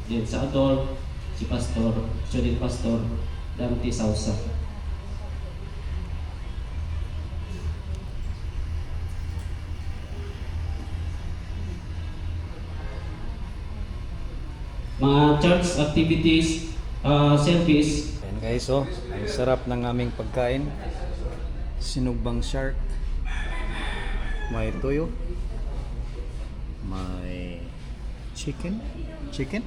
Then sa adult, si Pastor, student Pastor Dante Sausa. Mga church activities, service. Ayan guys, oh, ang sarap ng aming pagkain. Sinugbang shark. May toyo. May chicken. Chicken?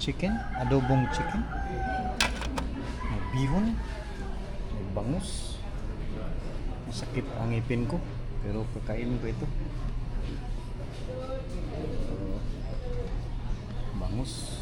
Chicken. Adobong chicken. May bihon. May bangus. Masakit ang ngipin ko. Pero kakainin ko ito. Bangus.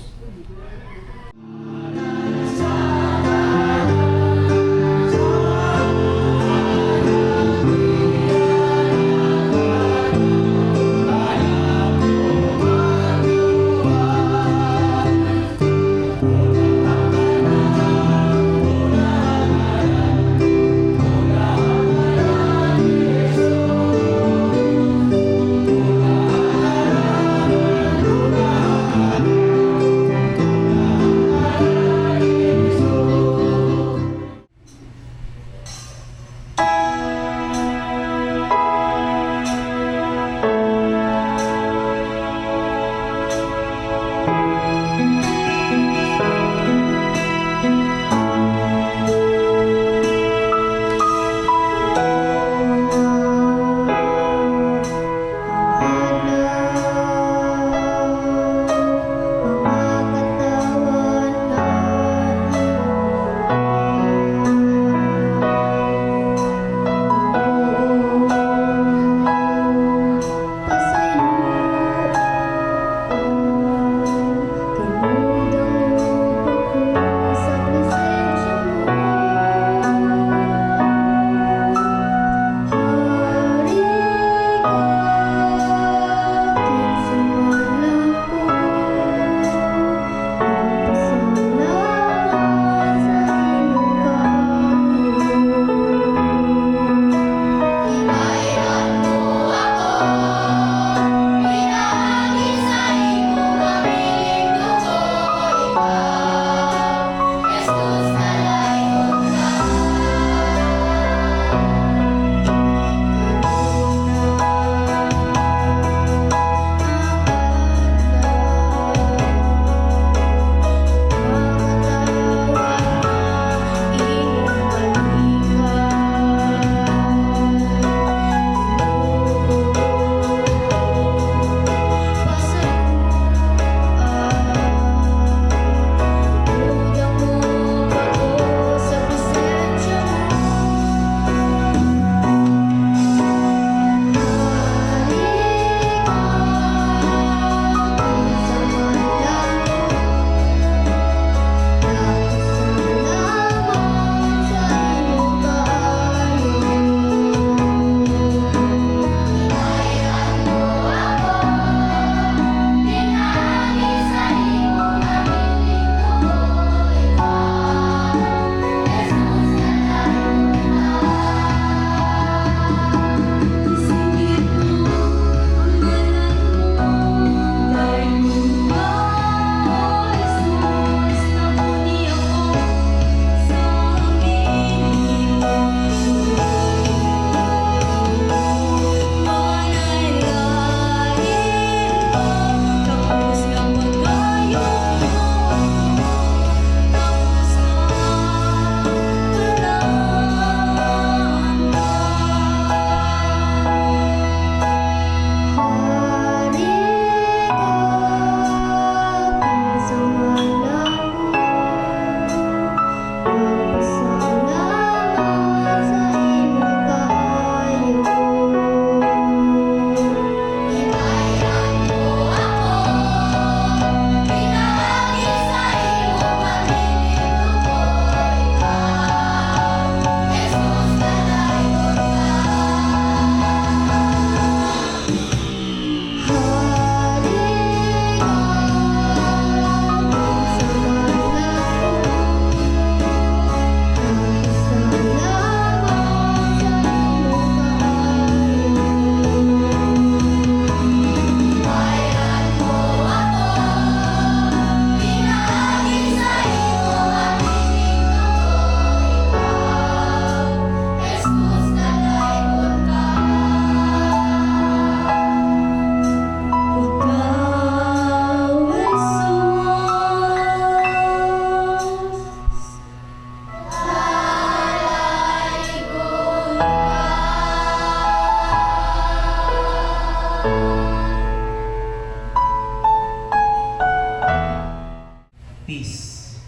peace.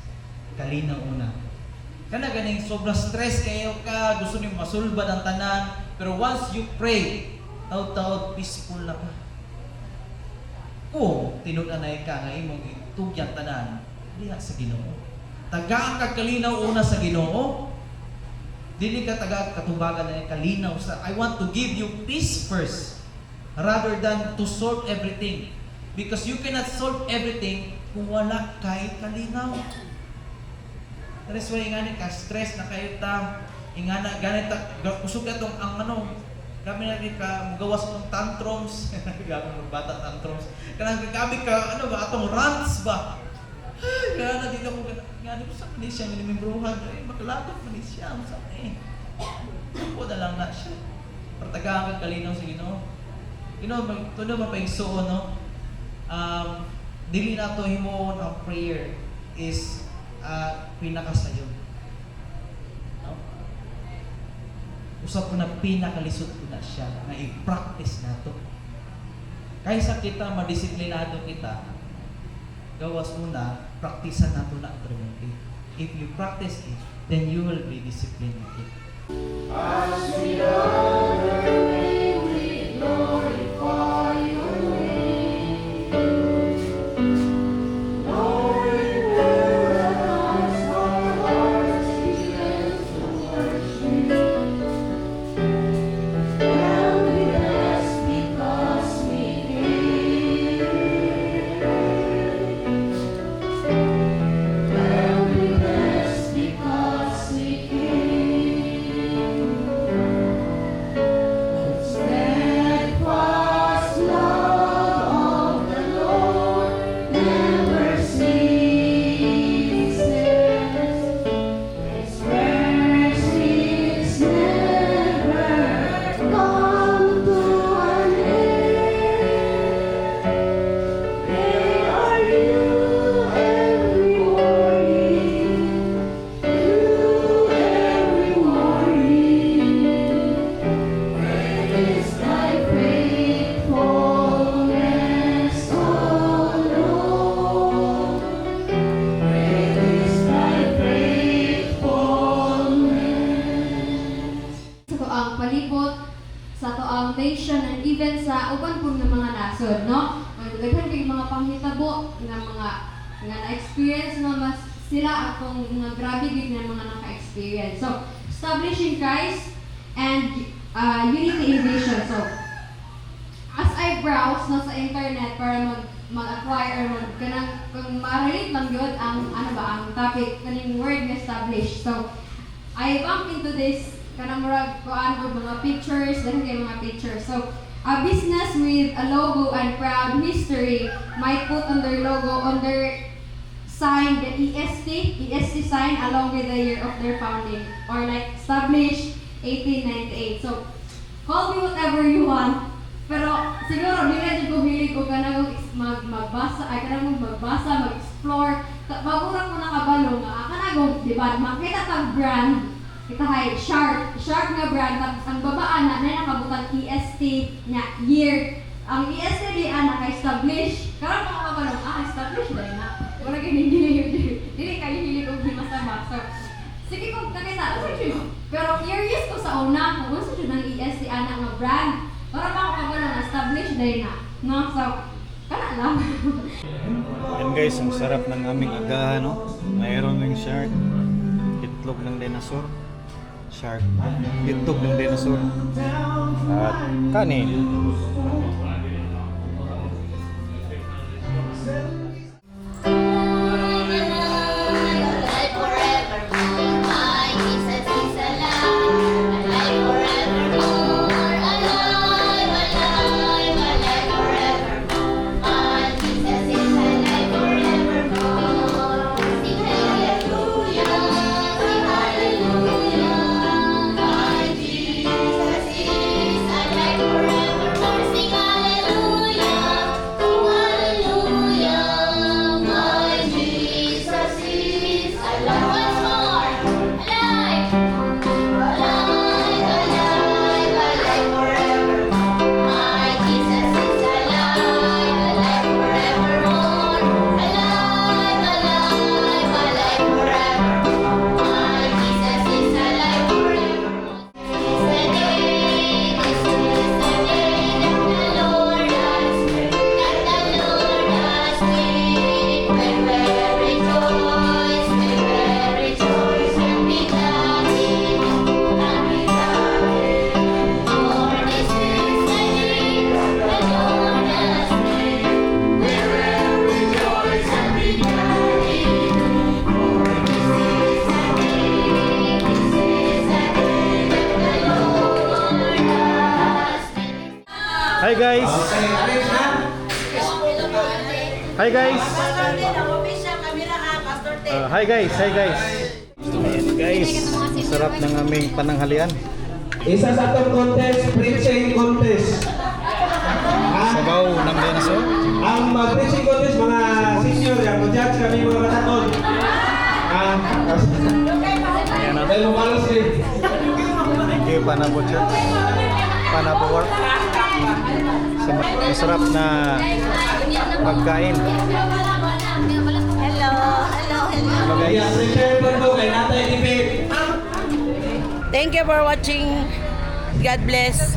Kalinaw una. Kana ganing sobrang stress kayo ka, gusto niyo masulbad ang tanan, pero once you pray, taud-taud peaceful na ka. Kung tinud-anay ka nga imong itugyan tanan diha sa Ginoo. Tagaan ka kalinaw una sa Ginoo. Dili ka taga katubagan na kalinaw sa I want to give you peace first rather than to solve everything. Because you cannot solve everything kung wala kay kalinaw. That's why ingani ka stress na kayo ta, ingana ganit kusog ka tong ang kami na ka magawas ng tantrums, gamit ng bata tantrums. Kanang gabi ka atong rants ba? Kaya na dito ko ngani sa Malaysia ni membruhan, makalagot Malaysia sa ko na lang na siya. Pertagaan ka kalinaw sa Ginoo. Ginoo tuno mapaigsuon no. Dili na to himuon ang prayer is pinakasayo. No? Usap ko na pinakalisod ko na siya na i-practice na to. Kaysa kita madisiplinado kita, gawas muna, praktisan na to na ang If you practice it, then you will be disciplined with it. As we honor, may we glorify your name. Knowing whereas our hearts begin to worship, and we bless because we give. And we bless because we give. Steadfast love of the Lord never ceases. His mercies never come to an end. They are new every morning, new every morning. Great is thy faithfulness, O Lord. Great is thy faithfulness. Sa to ang palibot, sa to ang nation, and even sa uban pong ng mga nasod, no? Daghan kay mga panghitabo nga mga na-experience no mas sila atong mga grabe gid nga mga naka-experience. So, establishing Christ and unity in vision. So, as I browse no sa internet para mag-acquire or kung ma-relate lang yun ang ang topic kaning word nga establish. So, I bump into this kanang murag kuan og mga pictures, dahil kay mga pictures. So, a business with a logo and proud history might put on their logo on their sign the EST sign along with the year of their founding, or like established 1898. So, call me whatever you want. Pero siguro di na ko hilig ko kanang magbasa, mag-explore. Bago ra ko nakabalo nga kanang di ba makita tag brand. Kita hay sharp nga brand, tapos ang babaan na nakabutang EST nya year. Ang EST di naka-establish. Karon ko makabalong establish dai na. Wala gyud dili kayo hilig og himasama. So sige ko kakita sa siya. Pero curious ko sa una kung unsa jud ang EST ana nga brand. Para ba ako makabalong establish dai na. No, so kana lang. Yan guys, ang sarap ng aming agahan, no? Mayroon ng shark, itlog ng dinosaur, itlog ng dinosaur, at kanin. Alive forevermore, my Jesus is alive. Alive forevermore, alive, alive, alive forevermore. My Jesus is alive forevermore. Sing hallelujah, sing hallelujah. My Jesus is alive forevermore. Sing hallelujah. guys. Hi guys. Hi guys. Ayan guys. Sarap ng aming pananghalian. Isa sa itong contest, preaching contest. Sabaw ng dinosaur. Ang preaching contest, mga senior yan, mag-judge kami mga katakon. Ayan na. Dahil mabalos eh. Thank you Panabo Church. Panabo Work. Sa masarap na pagkain. Hello guys. Yes, prepare po ito kay Natay Ibig. Thank you for watching. God bless.